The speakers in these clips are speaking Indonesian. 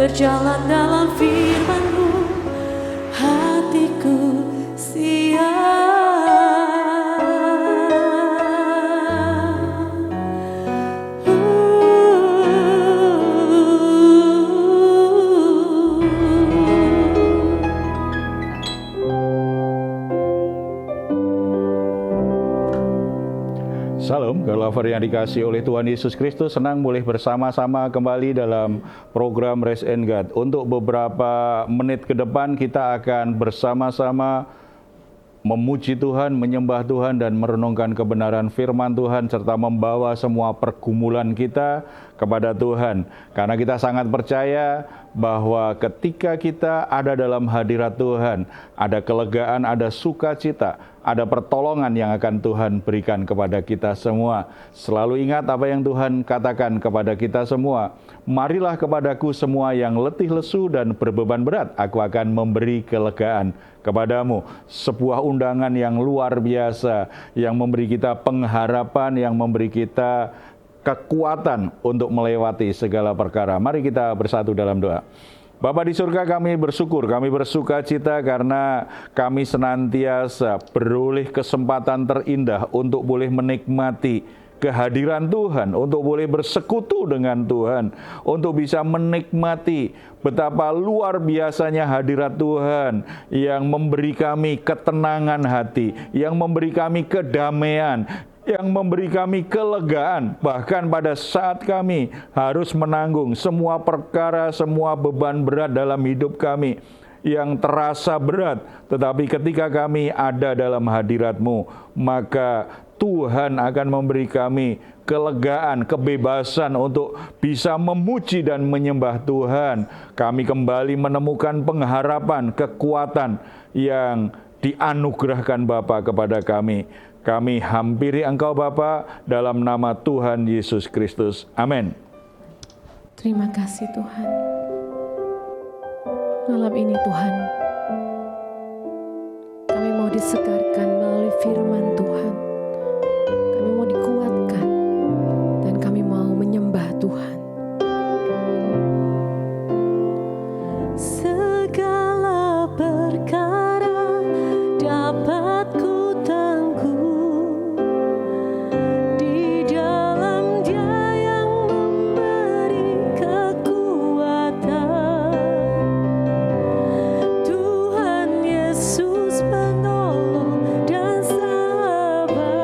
berjalan dalam firman-Mu, hatiku siap. Salam, lover yang dikasihi oleh Tuhan Yesus Kristus, senang boleh bersama-sama kembali dalam program Rest and God. Untuk beberapa menit ke depan kita akan bersama-sama memuji Tuhan, menyembah Tuhan, dan merenungkan kebenaran firman Tuhan, serta membawa semua pergumulan kita kepada Tuhan. Karena kita sangat percaya bahwa ketika kita ada dalam hadirat Tuhan, ada kelegaan, ada sukacita, ada pertolongan yang akan Tuhan berikan kepada kita semua. Selalu ingat apa yang Tuhan katakan kepada kita semua. Marilah kepadaku semua yang letih lesu dan berbeban berat, aku akan memberi kelegaan kepadamu. Sebuah undangan yang luar biasa, yang memberi kita pengharapan, yang memberi kita kekuatan untuk melewati segala perkara. Mari kita bersatu dalam doa. Bapa di surga, kami bersyukur, kami bersuka cita karena kami senantiasa beroleh kesempatan terindah untuk boleh menikmati kehadiran Tuhan, untuk boleh bersekutu dengan Tuhan, untuk bisa menikmati betapa luar biasanya hadirat Tuhan yang memberi kami ketenangan hati, yang memberi kami kedamaian, yang memberi kami kelegaan, bahkan pada saat kami harus menanggung semua perkara, semua beban berat dalam hidup kami yang terasa berat. Tetapi ketika kami ada dalam hadirat-Mu, maka Tuhan akan memberi kami kelegaan, kebebasan untuk bisa memuji dan menyembah Tuhan. Kami kembali menemukan pengharapan, kekuatan yang dianugerahkan Bapa kepada kami. Kami hampiri Engkau Bapa dalam nama Tuhan Yesus Kristus. Amin. Terima kasih Tuhan. Malam ini Tuhan, kami mau disegarkan melalui firman Tuhan. Kami mau dikuatkan dan kami mau menyembah Tuhan. Segala perkara dapat ku tangguh di dalam Dia yang memberi kekuatan. Tuhan Yesus penolong dan sahabat.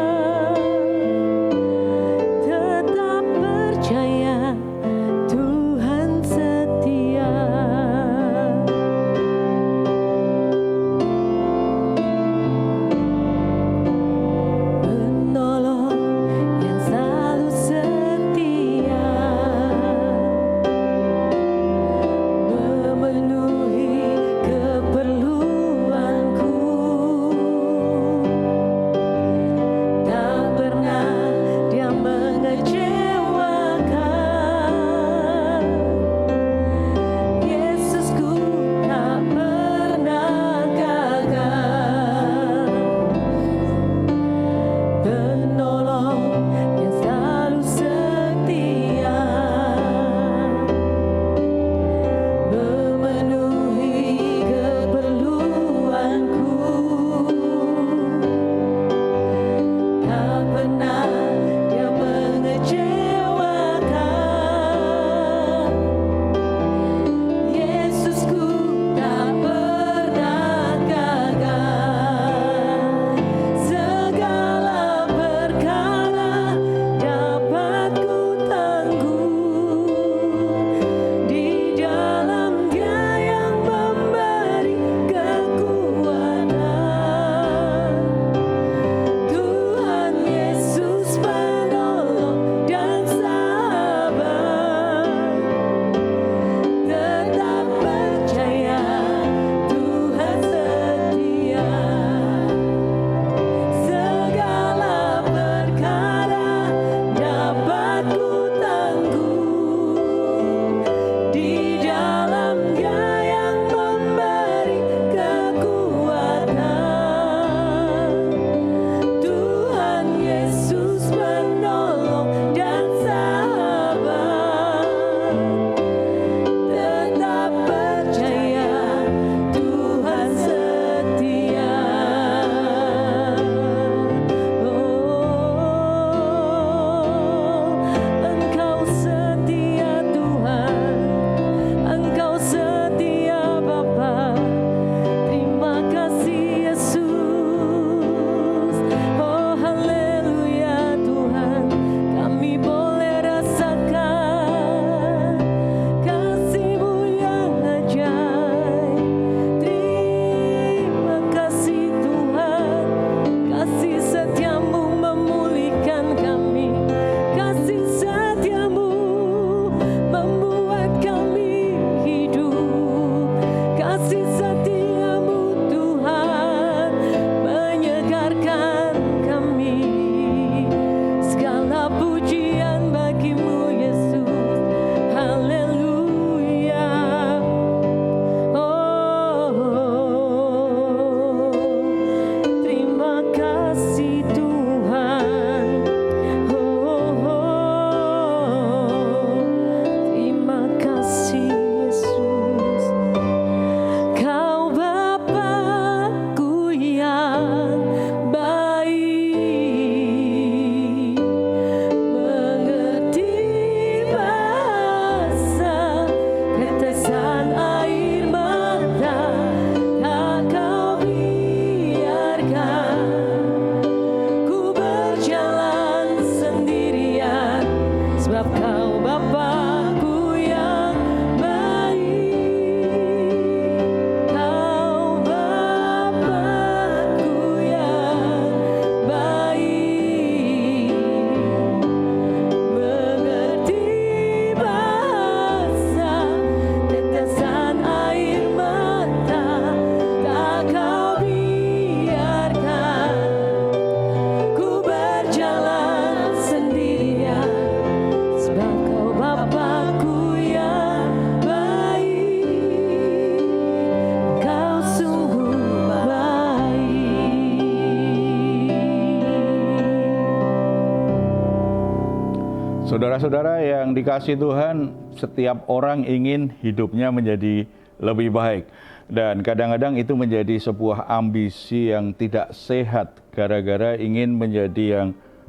Saudara-saudara yang dikasihi Tuhan, setiap orang ingin hidupnya menjadi lebih baik. Dan kadang-kadang itu menjadi sebuah ambisi yang tidak sehat, gara-gara ingin menjadi yang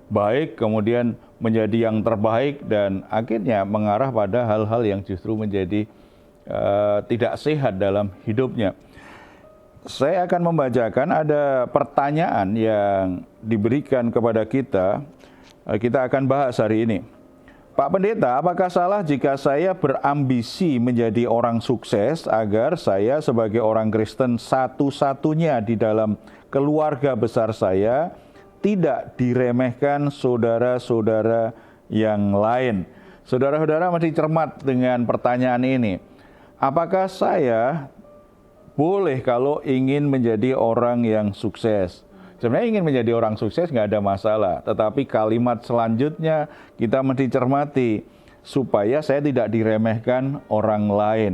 baik, kemudian menjadi yang terbaik, dan akhirnya mengarah pada hal-hal yang justru menjadi tidak sehat dalam hidupnya. Saya akan membacakan ada pertanyaan yang diberikan kepada kita. Kita akan bahas hari ini. Pak Pendeta, apakah salah jika saya berambisi menjadi orang sukses agar saya sebagai orang Kristen satu-satunya di dalam keluarga besar saya tidak diremehkan saudara-saudara yang lain? Saudara-saudara mesti cermat dengan pertanyaan ini. Apakah saya boleh kalau ingin menjadi orang yang sukses? Sebenarnya ingin menjadi orang sukses nggak ada masalah, tetapi kalimat selanjutnya kita mesti cermati supaya saya tidak diremehkan orang lain.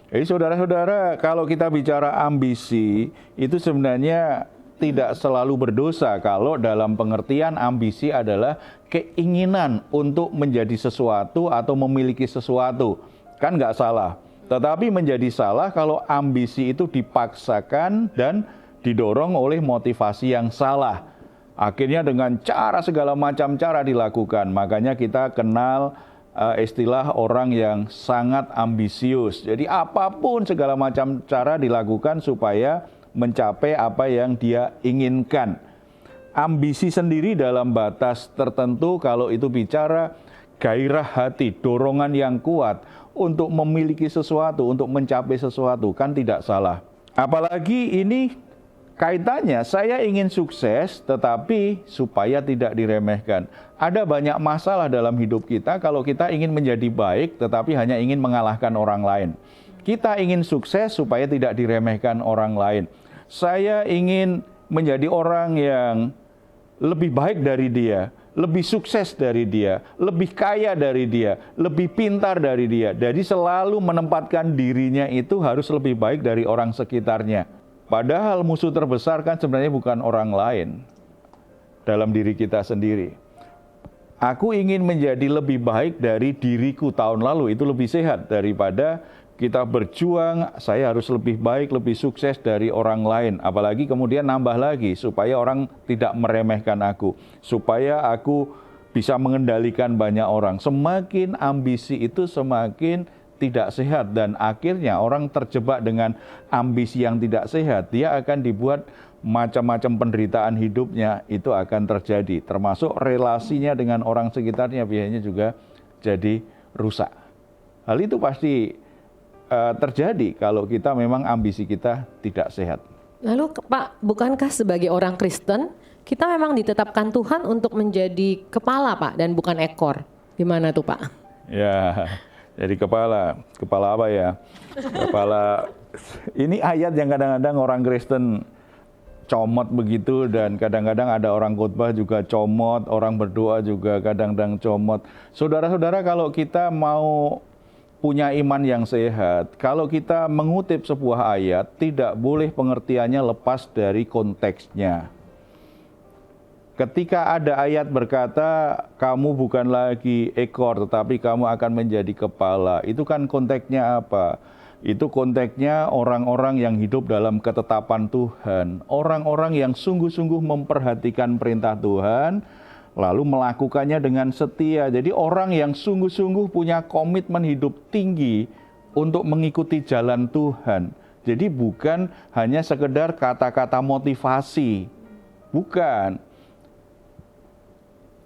Jadi saudara-saudara, kalau kita bicara ambisi, itu sebenarnya tidak selalu berdosa kalau dalam pengertian ambisi adalah keinginan untuk menjadi sesuatu atau memiliki sesuatu. Kan nggak salah. Tetapi menjadi salah kalau ambisi itu dipaksakan dan didorong oleh motivasi yang salah. Akhirnya dengan segala macam cara dilakukan. Makanya kita kenal istilah orang yang sangat ambisius. Jadi apapun segala macam cara dilakukan supaya mencapai apa yang dia inginkan. Ambisi sendiri dalam batas tertentu, kalau itu bicara gairah hati, dorongan yang kuat untuk memiliki sesuatu, untuk mencapai sesuatu, kan tidak salah. Apalagi ini kaitannya, saya ingin sukses tetapi supaya tidak diremehkan. Ada banyak masalah dalam hidup kita kalau kita ingin menjadi baik tetapi hanya ingin mengalahkan orang lain. Kita ingin sukses supaya tidak diremehkan orang lain. Saya ingin menjadi orang yang lebih baik dari dia, lebih sukses dari dia, lebih kaya dari dia, lebih pintar dari dia. Jadi selalu menempatkan dirinya itu harus lebih baik dari orang sekitarnya. Padahal musuh terbesar kan sebenarnya bukan orang lain, dalam diri kita sendiri. Aku ingin menjadi lebih baik dari diriku tahun lalu, itu lebih sehat daripada kita berjuang, saya harus lebih baik, lebih sukses dari orang lain. Apalagi kemudian nambah lagi, supaya orang tidak meremehkan aku, supaya aku bisa mengendalikan banyak orang. Semakin ambisi itu semakin tidak sehat, dan akhirnya orang terjebak dengan ambisi yang tidak sehat. Dia akan dibuat macam-macam penderitaan hidupnya itu akan terjadi, termasuk relasinya dengan orang sekitarnya biasanya juga jadi rusak. Hal itu pasti terjadi kalau kita memang ambisi kita tidak sehat. Lalu Pak, bukankah sebagai orang Kristen kita memang ditetapkan Tuhan untuk menjadi kepala Pak dan bukan ekor? Gimana tuh Pak? Ya, jadi kepala apa ya? Kepala, ini ayat yang kadang-kadang orang Kristen comot begitu, dan kadang-kadang ada orang khotbah juga comot, orang berdoa juga kadang-kadang comot. Saudara-saudara, kalau kita mau punya iman yang sehat, kalau kita mengutip sebuah ayat, tidak boleh pengertiannya lepas dari konteksnya. Ketika ada ayat berkata, kamu bukan lagi ekor, tetapi kamu akan menjadi kepala. Itu kan konteksnya apa? Itu konteksnya orang-orang yang hidup dalam ketetapan Tuhan. Orang-orang yang sungguh-sungguh memperhatikan perintah Tuhan, lalu melakukannya dengan setia. Jadi orang yang sungguh-sungguh punya komitmen hidup tinggi untuk mengikuti jalan Tuhan. Jadi bukan hanya sekedar kata-kata motivasi. Bukan.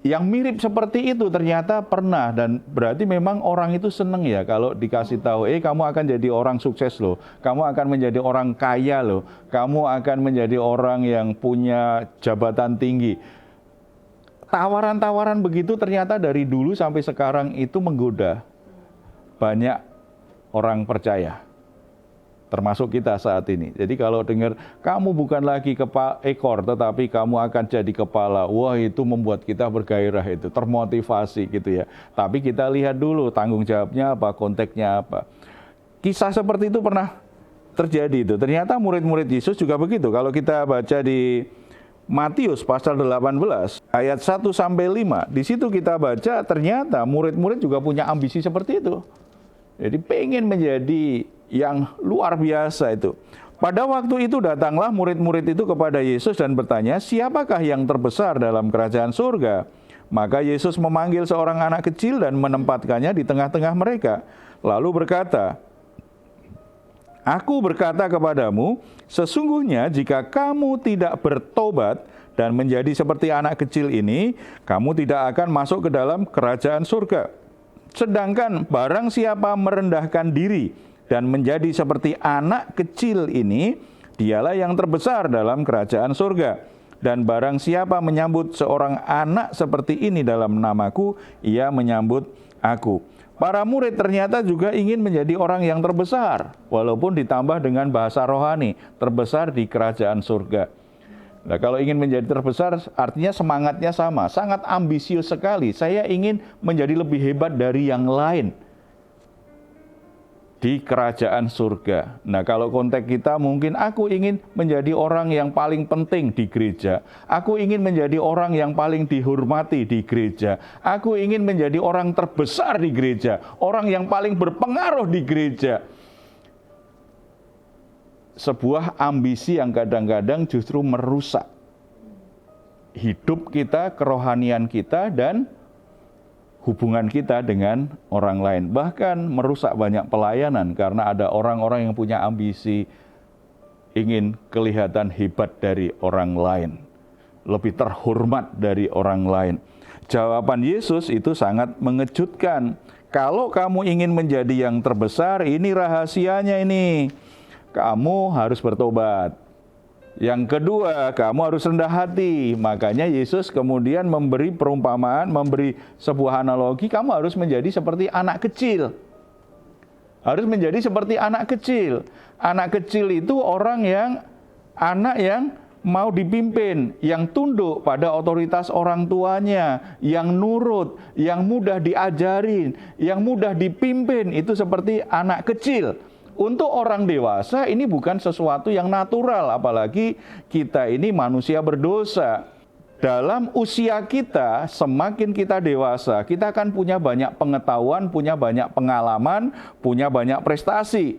Yang mirip seperti itu ternyata pernah, dan berarti memang orang itu seneng ya kalau dikasih tahu, kamu akan jadi orang sukses loh, kamu akan menjadi orang kaya loh, kamu akan menjadi orang yang punya jabatan tinggi. Tawaran-tawaran begitu ternyata dari dulu sampai sekarang itu menggoda banyak orang percaya, termasuk kita saat ini. Jadi kalau dengar kamu bukan lagi ekor tetapi kamu akan jadi kepala, wah itu membuat kita bergairah, itu termotivasi gitu ya. Tapi kita lihat dulu tanggung jawabnya apa, konteksnya apa. Kisah seperti itu pernah terjadi itu. Ternyata murid-murid Yesus juga begitu. Kalau kita baca di Matius pasal 18 ayat 1 sampai 5. Di situ kita baca ternyata murid-murid juga punya ambisi seperti itu. Jadi pengen menjadi yang luar biasa itu. Pada waktu itu datanglah murid-murid itu kepada Yesus dan bertanya, "Siapakah yang terbesar dalam kerajaan surga?" Maka Yesus memanggil seorang anak kecil dan menempatkannya di tengah-tengah mereka. Lalu berkata, "Aku berkata kepadamu, sesungguhnya jika kamu tidak bertobat dan menjadi seperti anak kecil ini, kamu tidak akan masuk ke dalam kerajaan surga. Sedangkan barang siapa merendahkan diri dan menjadi seperti anak kecil ini, dialah yang terbesar dalam kerajaan surga. Dan barang siapa menyambut seorang anak seperti ini dalam namaku, ia menyambut aku." Para murid ternyata juga ingin menjadi orang yang terbesar, walaupun ditambah dengan bahasa rohani, terbesar di kerajaan surga. Nah, kalau ingin menjadi terbesar, artinya semangatnya sama, sangat ambisius sekali. Saya ingin menjadi lebih hebat dari yang lain di kerajaan surga. Nah, kalau konteks kita mungkin aku ingin menjadi orang yang paling penting di gereja. Aku ingin menjadi orang yang paling dihormati di gereja. Aku ingin menjadi orang terbesar di gereja, orang yang paling berpengaruh di gereja. Sebuah ambisi yang kadang-kadang justru merusak hidup kita, kerohanian kita, dan hubungan kita dengan orang lain. Bahkan merusak banyak pelayanan karena ada orang-orang yang punya ambisi ingin kelihatan hebat dari orang lain, lebih terhormat dari orang lain. Jawaban Yesus itu sangat mengejutkan. Kalau kamu ingin menjadi yang terbesar, ini rahasianya ini. Kamu harus bertobat. Yang kedua, kamu harus rendah hati. Makanya Yesus kemudian memberi perumpamaan, memberi sebuah analogi, kamu harus menjadi seperti anak kecil. Harus menjadi seperti anak kecil. Anak kecil itu anak yang mau dipimpin, yang tunduk pada otoritas orang tuanya, yang nurut, yang mudah diajarin, yang mudah dipimpin, itu seperti anak kecil. Untuk orang dewasa ini bukan sesuatu yang natural, apalagi kita ini manusia berdosa. Dalam usia kita, semakin kita dewasa, kita akan punya banyak pengetahuan, punya banyak pengalaman, punya banyak prestasi.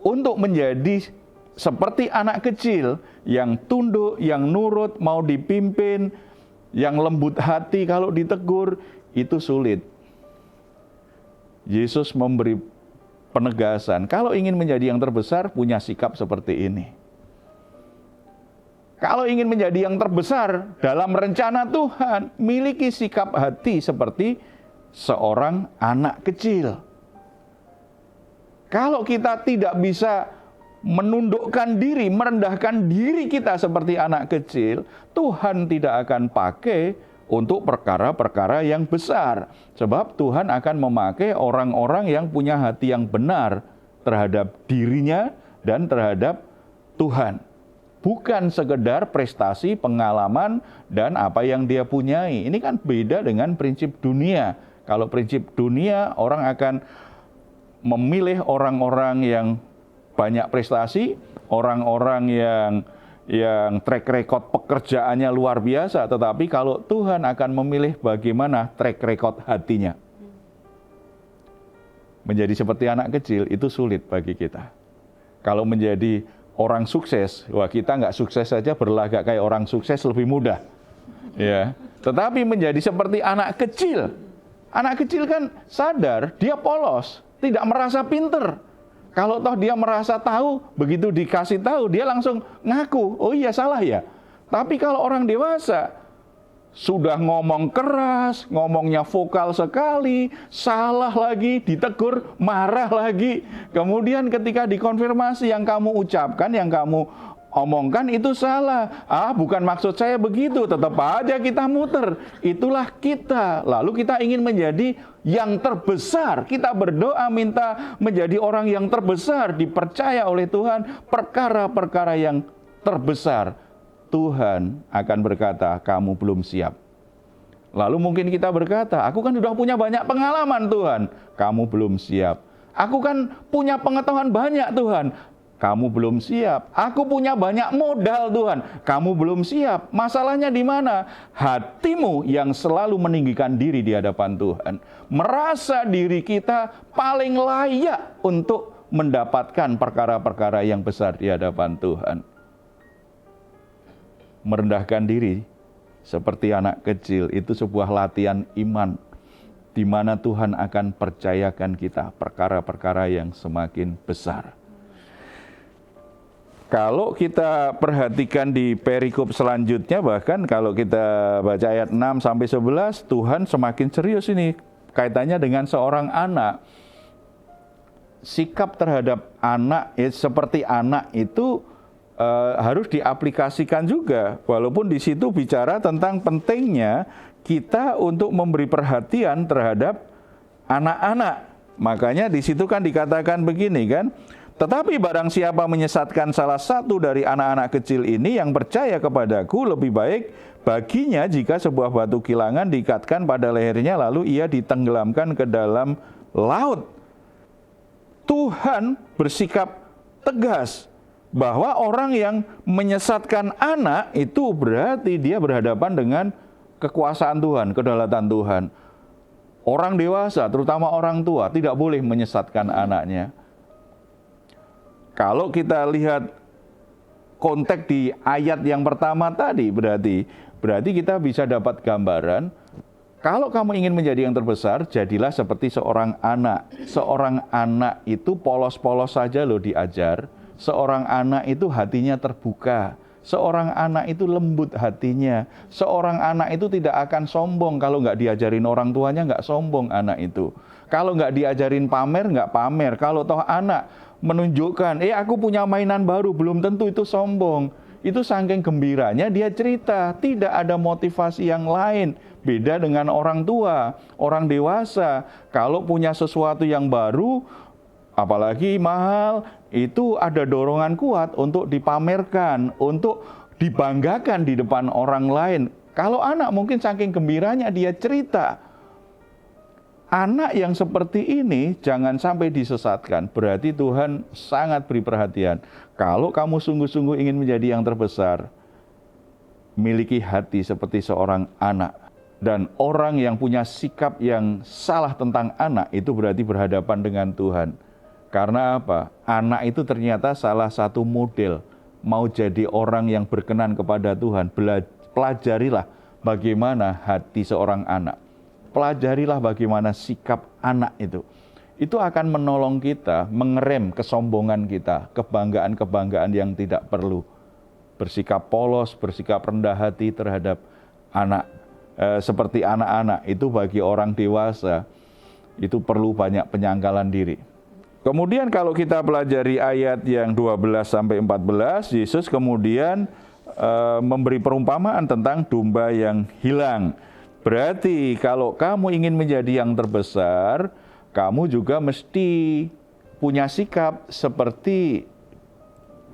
Untuk menjadi seperti anak kecil yang tunduk, yang nurut, mau dipimpin, yang lembut hati kalau ditegur, itu sulit. Yesus memberi penegasan, kalau ingin menjadi yang terbesar, punya sikap seperti ini. Kalau ingin menjadi yang terbesar dalam rencana Tuhan, miliki sikap hati seperti seorang anak kecil. Kalau kita tidak bisa menundukkan diri, merendahkan diri kita seperti anak kecil, Tuhan tidak akan pakai untuk perkara-perkara yang besar. Sebab Tuhan akan memakai orang-orang yang punya hati yang benar terhadap dirinya dan terhadap Tuhan. Bukan sekedar prestasi, pengalaman, dan apa yang dia punyai. Ini kan beda dengan prinsip dunia. Kalau prinsip dunia, orang akan memilih orang-orang yang banyak prestasi, orang-orang yang track record pekerjaannya luar biasa, tetapi kalau Tuhan akan memilih bagaimana track record hatinya. Menjadi seperti anak kecil itu sulit bagi kita. Kalau menjadi orang sukses, wah kita nggak sukses saja berlagak kayak orang sukses lebih mudah. Ya, tetapi menjadi seperti anak kecil kan sadar dia polos, tidak merasa pinter. Kalau toh dia merasa tahu, begitu dikasih tahu, dia langsung ngaku, oh iya salah ya. Tapi kalau orang dewasa, sudah ngomong keras, ngomongnya vokal sekali, salah lagi, ditegur, marah lagi. Kemudian ketika dikonfirmasi yang kamu ucapkan, yang kamu omongkan itu salah. Bukan maksud saya begitu, tetap aja kita muter. Itulah kita. Lalu kita ingin menjadi yang terbesar. Kita berdoa minta menjadi orang yang terbesar, dipercaya oleh Tuhan perkara-perkara yang terbesar. Tuhan akan berkata, kamu belum siap. Lalu mungkin kita berkata, aku kan sudah punya banyak pengalaman Tuhan. Kamu belum siap. Aku kan punya pengetahuan banyak Tuhan. Kamu belum siap. Aku punya banyak modal Tuhan. Kamu belum siap. Masalahnya di mana? Hatimu yang selalu meninggikan diri di hadapan Tuhan. Merasa diri kita paling layak untuk mendapatkan perkara-perkara yang besar di hadapan Tuhan. Merendahkan diri seperti anak kecil itu sebuah latihan iman, di mana Tuhan akan percayakan kita perkara-perkara yang semakin besar. Kalau kita perhatikan di perikop selanjutnya, bahkan kalau kita baca ayat 6 sampai 11, Tuhan semakin serius ini kaitannya dengan seorang anak. Sikap terhadap anak seperti anak itu harus diaplikasikan juga, walaupun di situ bicara tentang pentingnya kita untuk memberi perhatian terhadap anak-anak. Makanya di situ kan dikatakan begini kan, tetapi barang siapa menyesatkan salah satu dari anak-anak kecil ini yang percaya kepadaku, lebih baik baginya jika sebuah batu kilangan diikatkan pada lehernya lalu ia ditenggelamkan ke dalam laut. Tuhan bersikap tegas bahwa orang yang menyesatkan anak itu berarti dia berhadapan dengan kekuasaan Tuhan, kedaulatan Tuhan. Orang dewasa, terutama orang tua, tidak boleh menyesatkan anaknya. Kalau kita lihat konteks di ayat yang pertama tadi, berarti kita bisa dapat gambaran, kalau kamu ingin menjadi yang terbesar, jadilah seperti seorang anak. Seorang anak itu polos-polos saja loh diajar. Seorang anak itu hatinya terbuka. Seorang anak itu lembut hatinya. Seorang anak itu tidak akan sombong. Kalau nggak diajarin orang tuanya, nggak sombong anak itu. Kalau nggak diajarin pamer, nggak pamer. Kalau toh anak menunjukkan, aku punya mainan baru, belum tentu itu sombong. Itu saking gembiranya dia cerita, tidak ada motivasi yang lain. Beda dengan orang tua, orang dewasa. Kalau punya sesuatu yang baru, apalagi mahal, itu ada dorongan kuat untuk dipamerkan, untuk dibanggakan di depan orang lain. Kalau anak mungkin saking gembiranya dia cerita. Anak yang seperti ini jangan sampai disesatkan. Berarti Tuhan sangat beri perhatian. Kalau kamu sungguh-sungguh ingin menjadi yang terbesar, miliki hati seperti seorang anak. Dan orang yang punya sikap yang salah tentang anak itu berarti berhadapan dengan Tuhan. Karena apa? Anak itu ternyata salah satu model. Mau jadi orang yang berkenan kepada Tuhan, pelajarilah bagaimana hati seorang anak. Pelajarilah bagaimana sikap anak itu. Itu akan menolong kita mengerem kesombongan kita, kebanggaan-kebanggaan yang tidak perlu. Bersikap polos, bersikap rendah hati terhadap anak. Seperti anak-anak itu bagi orang dewasa, itu perlu banyak penyangkalan diri. Kemudian kalau kita pelajari ayat yang 12 sampai 14, Yesus kemudian memberi perumpamaan tentang domba yang hilang. Berarti kalau kamu ingin menjadi yang terbesar, kamu juga mesti punya sikap seperti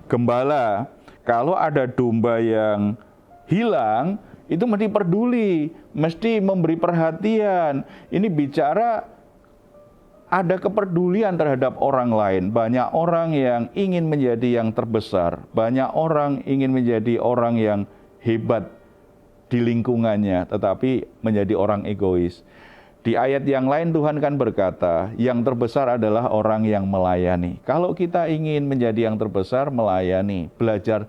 gembala. Kalau ada domba yang hilang, itu mesti peduli, mesti memberi perhatian. Ini bicara ada kepedulian terhadap orang lain. Banyak orang yang ingin menjadi yang terbesar. Banyak orang ingin menjadi orang yang hebat di lingkungannya, tetapi menjadi orang egois. Di ayat yang lain Tuhan kan berkata, yang terbesar adalah orang yang melayani. Kalau kita ingin menjadi yang terbesar, melayani, belajar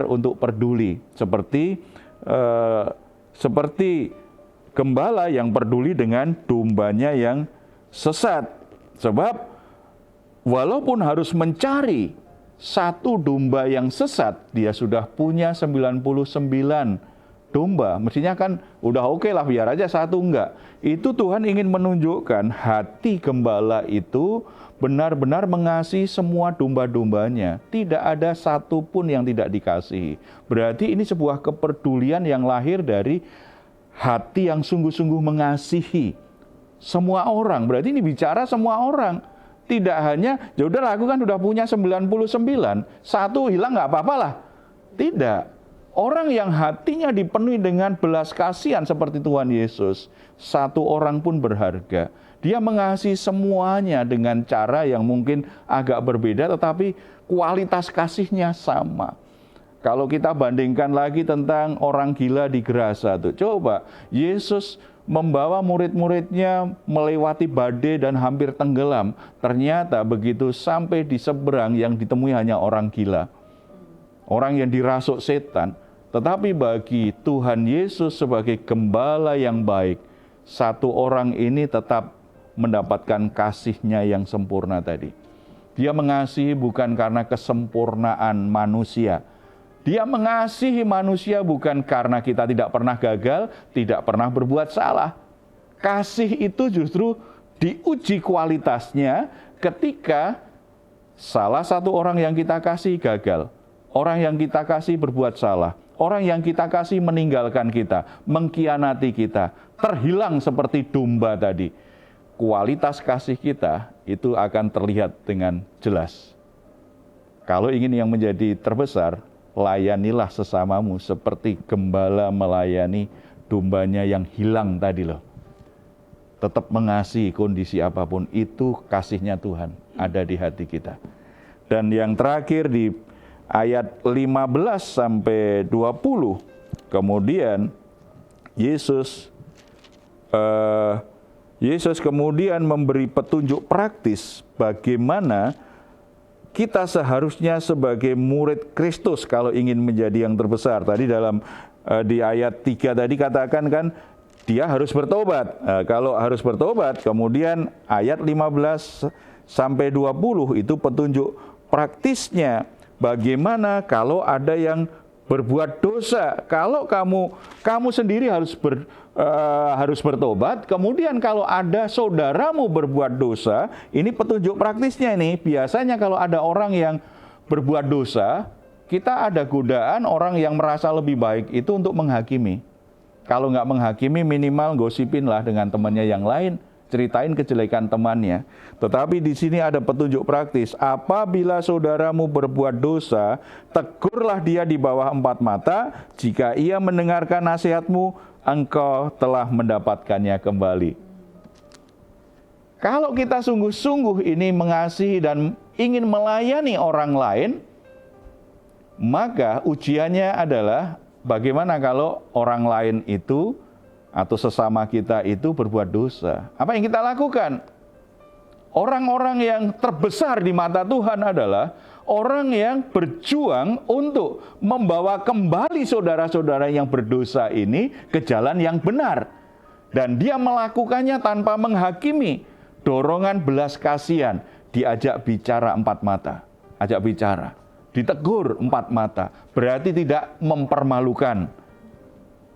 untuk peduli, seperti gembala yang peduli dengan dombanya yang sesat. Sebab walaupun harus mencari satu domba yang sesat, dia sudah punya 99 domba. Mestinya kan udah oke lah, biar aja satu, enggak. Itu Tuhan ingin menunjukkan hati gembala itu benar-benar mengasihi semua domba-dombanya. Tidak ada satu pun yang tidak dikasihi. Berarti ini sebuah kepedulian yang lahir dari hati yang sungguh-sungguh mengasihi semua orang. Berarti ini bicara semua orang. Tidak hanya, ya udah aku kan udah punya 99, satu hilang nggak apa-apa lah. Tidak. Orang yang hatinya dipenuhi dengan belas kasihan seperti Tuhan Yesus, satu orang pun berharga. Dia mengasihi semuanya dengan cara yang mungkin agak berbeda, tetapi kualitas kasihnya sama. Kalau kita bandingkan lagi tentang orang gila di Gerasa tuh, coba Yesus membawa murid-muridnya melewati badai dan hampir tenggelam. Ternyata begitu sampai di seberang yang ditemui hanya orang gila. Orang yang dirasuk setan. Tetapi bagi Tuhan Yesus sebagai gembala yang baik, satu orang ini tetap mendapatkan kasih-Nya yang sempurna tadi. Dia mengasihi bukan karena kesempurnaan manusia. Dia mengasihi manusia bukan karena kita tidak pernah gagal, tidak pernah berbuat salah. Kasih itu justru diuji kualitasnya ketika salah satu orang yang kita kasih gagal. Orang yang kita kasih berbuat salah. Orang yang kita kasih meninggalkan kita, mengkhianati kita, terhilang seperti domba tadi. Kualitas kasih kita itu akan terlihat dengan jelas. Kalau ingin yang menjadi terbesar, layanilah sesamamu seperti gembala melayani dombanya yang hilang tadi loh. Tetap mengasihi kondisi apapun, itu kasihnya Tuhan ada di hati kita. Dan yang terakhir di ayat 15 sampai 20, kemudian Yesus kemudian memberi petunjuk praktis bagaimana kita seharusnya sebagai murid Kristus kalau ingin menjadi yang terbesar. Tadi di ayat 3 tadi katakan kan dia harus bertobat. Kalau harus bertobat, kemudian ayat 15 sampai 20 itu petunjuk praktisnya. Bagaimana kalau ada yang berbuat dosa? Kalau kamu sendiri harus bertobat. Kemudian kalau ada saudaramu berbuat dosa, ini petunjuk praktisnya ini. Biasanya kalau ada orang yang berbuat dosa, kita ada godaan orang yang merasa lebih baik itu untuk menghakimi. Kalau nggak menghakimi, minimal gosipinlah dengan temannya yang lain. Ceritain kejelekan temannya. Tetapi di sini ada petunjuk praktis. Apabila saudaramu berbuat dosa, tegurlah dia di bawah 4 mata. Jika ia mendengarkan nasihatmu, engkau telah mendapatkannya kembali. Kalau kita sungguh-sungguh ini mengasihi dan ingin melayani orang lain, maka ujiannya adalah bagaimana kalau orang lain itu atau sesama kita itu berbuat dosa. Apa yang kita lakukan? Orang-orang yang terbesar di mata Tuhan adalah orang yang berjuang untuk membawa kembali saudara-saudara yang berdosa ini ke jalan yang benar. Dan dia melakukannya tanpa menghakimi. Dorongan belas kasihan, diajak bicara 4 mata. Ajak bicara, ditegur 4 mata. Berarti tidak mempermalukan.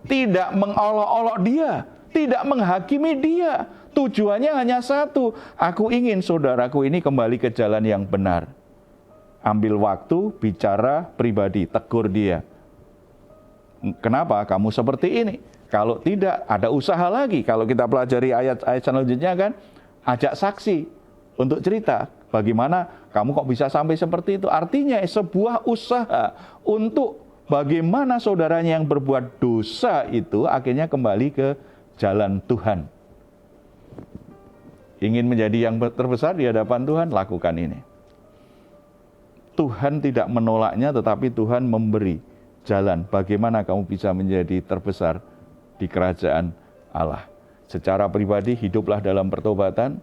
Tidak mengolok-olok dia, tidak menghakimi dia. Tujuannya hanya satu, aku ingin saudaraku ini kembali ke jalan yang benar. Ambil waktu, bicara pribadi, tegur dia. Kenapa kamu seperti ini? Kalau tidak, ada usaha lagi. Kalau kita pelajari ayat-ayat selanjutnya kan, ajak saksi untuk cerita. Bagaimana kamu kok bisa sampai seperti itu? Artinya sebuah usaha untuk bagaimana saudaranya yang berbuat dosa itu akhirnya kembali ke jalan Tuhan. Ingin menjadi yang terbesar di hadapan Tuhan, lakukan ini. Tuhan tidak menolaknya, tetapi Tuhan memberi jalan bagaimana kamu bisa menjadi terbesar di kerajaan Allah. Secara pribadi, hiduplah dalam pertobatan,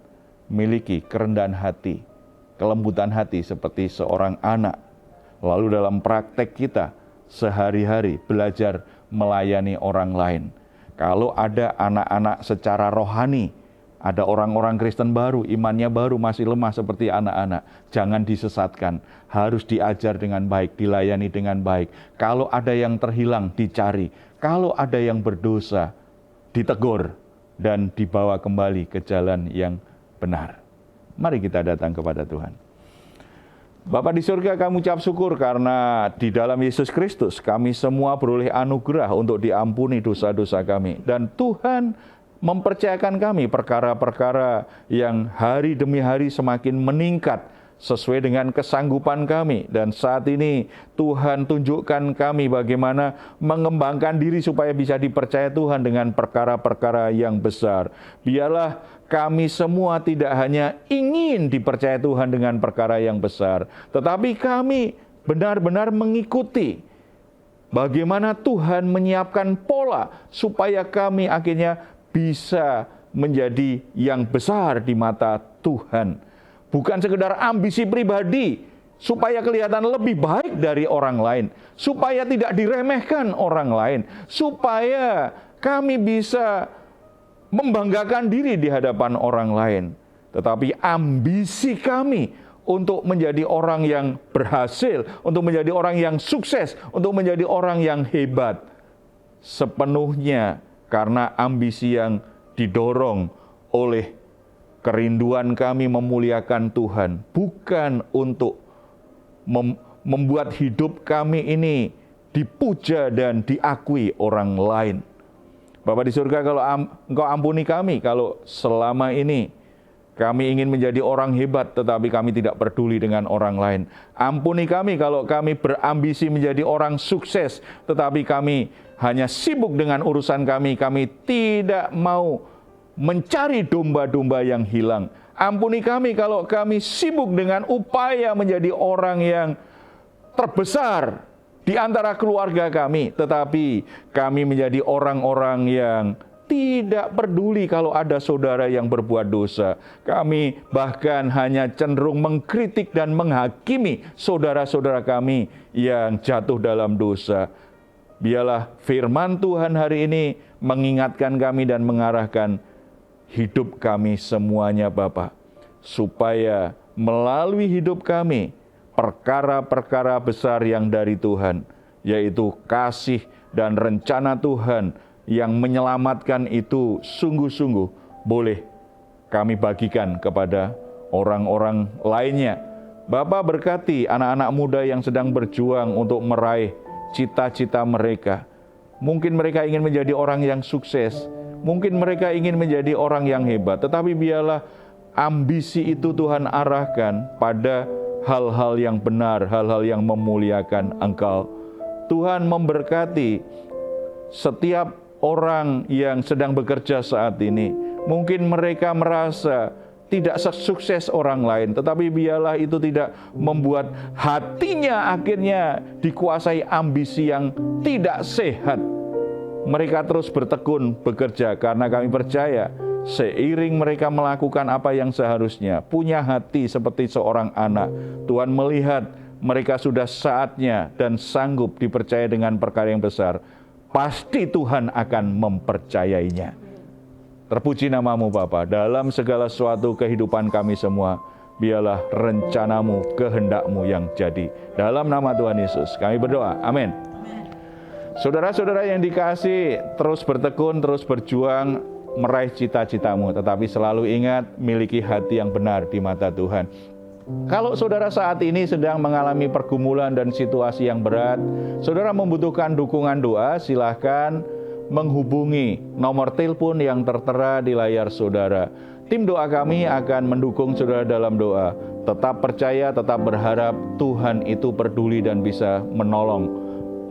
miliki kerendahan hati, kelembutan hati seperti seorang anak. Lalu dalam praktek kita, sehari-hari belajar melayani orang lain. Kalau ada anak-anak secara rohani, ada orang-orang Kristen baru, imannya baru, masih lemah seperti anak-anak, jangan disesatkan. Harus diajar dengan baik, dilayani dengan baik. Kalau ada yang terhilang, dicari. Kalau ada yang berdosa, ditegur dan dibawa kembali ke jalan yang benar. Mari kita datang kepada Tuhan. Bapa di surga, kami ucap syukur karena di dalam Yesus Kristus kami semua beroleh anugerah untuk diampuni dosa-dosa kami. Dan Tuhan mempercayakan kami perkara-perkara yang hari demi hari semakin meningkat sesuai dengan kesanggupan kami. Dan saat ini Tuhan tunjukkan kami bagaimana mengembangkan diri supaya bisa dipercaya Tuhan dengan perkara-perkara yang besar. Biarlah kami semua tidak hanya ingin dipercaya Tuhan dengan perkara yang besar, tetapi kami benar-benar mengikuti bagaimana Tuhan menyiapkan pola supaya kami akhirnya bisa menjadi yang besar di mata Tuhan. Bukan sekedar ambisi pribadi supaya kelihatan lebih baik dari orang lain, supaya tidak diremehkan orang lain, supaya kami bisa membanggakan diri di hadapan orang lain. Tetapi ambisi kami untuk menjadi orang yang berhasil, untuk menjadi orang yang sukses, untuk menjadi orang yang hebat, sepenuhnya karena ambisi yang didorong oleh kerinduan kami memuliakan Tuhan, bukan untuk membuat hidup kami ini dipuja dan diakui orang lain. Bapa di surga, kalau Engkau ampuni kami kalau selama ini kami ingin menjadi orang hebat tetapi kami tidak peduli dengan orang lain. Ampuni kami kalau kami berambisi menjadi orang sukses tetapi kami hanya sibuk dengan urusan kami. Kami tidak mau mencari domba-domba yang hilang. Ampuni kami kalau kami sibuk dengan upaya menjadi orang yang terbesar di antara keluarga kami, tetapi kami menjadi orang-orang yang tidak peduli kalau ada saudara yang berbuat dosa. Kami bahkan hanya cenderung mengkritik dan menghakimi saudara-saudara kami yang jatuh dalam dosa. Biarlah firman Tuhan hari ini mengingatkan kami dan mengarahkan hidup kami semuanya, Bapa, supaya melalui hidup kami perkara-perkara besar yang dari Tuhan, yaitu kasih dan rencana Tuhan yang menyelamatkan itu sungguh-sungguh boleh kami bagikan kepada orang-orang lainnya. Bapa, berkati anak-anak muda yang sedang berjuang untuk meraih cita-cita mereka. Mungkin mereka ingin menjadi orang yang sukses, mungkin mereka ingin menjadi orang yang hebat, tetapi biarlah ambisi itu Tuhan arahkan pada hal-hal yang benar, hal-hal yang memuliakan Engkau. Tuhan memberkati setiap orang yang sedang bekerja saat ini. Mungkin mereka merasa tidak sesukses orang lain, tetapi biarlah itu tidak membuat hatinya akhirnya dikuasai ambisi yang tidak sehat. Mereka terus bertekun bekerja karena kami percaya seiring mereka melakukan apa yang seharusnya, punya hati seperti seorang anak, Tuhan melihat mereka sudah saatnya dan sanggup dipercaya dengan perkara yang besar. Pasti Tuhan akan mempercayainya. Terpuji namamu Bapa, dalam segala sesuatu kehidupan kami semua, biarlah rencanamu, kehendakmu yang jadi. Dalam nama Tuhan Yesus kami berdoa, amin. Saudara-saudara yang dikasihi, terus bertekun, terus berjuang meraih cita-citamu, tetapi selalu ingat miliki hati yang benar di mata Tuhan. Kalau saudara saat ini sedang mengalami pergumulan dan situasi yang berat, saudara membutuhkan dukungan doa, silahkan menghubungi nomor telepon yang tertera di layar saudara. Tim doa kami akan mendukung saudara dalam doa. Tetap percaya, tetap berharap Tuhan itu peduli dan bisa menolong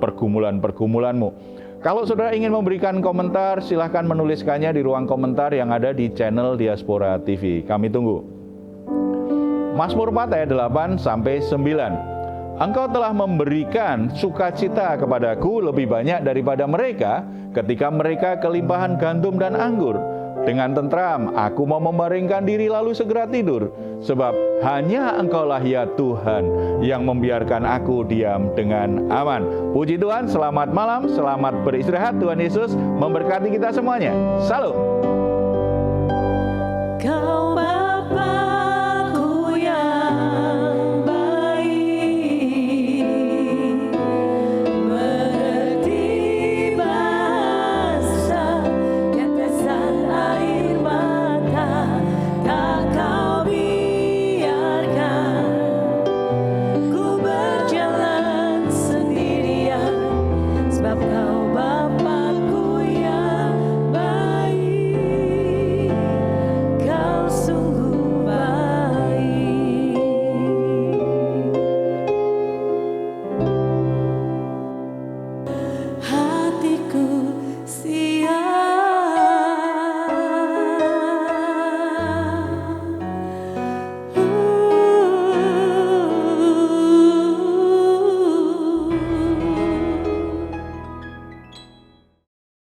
pergumulan-pergumulanmu. Kalau saudara ingin memberikan komentar, silahkan menuliskannya di ruang komentar yang ada di channel Diaspora TV. Kami tunggu. Mazmur 4 ayat 8-9. Engkau telah memberikan sukacita kepadaku lebih banyak daripada mereka ketika mereka kelimpahan gandum dan anggur. Dengan tentram aku mau membaringkan diri lalu segera tidur, sebab hanya Engkaulah ya Tuhan yang membiarkan aku diam dengan aman. Puji Tuhan, selamat malam, selamat beristirahat. Tuhan Yesus memberkati kita semuanya. Salam.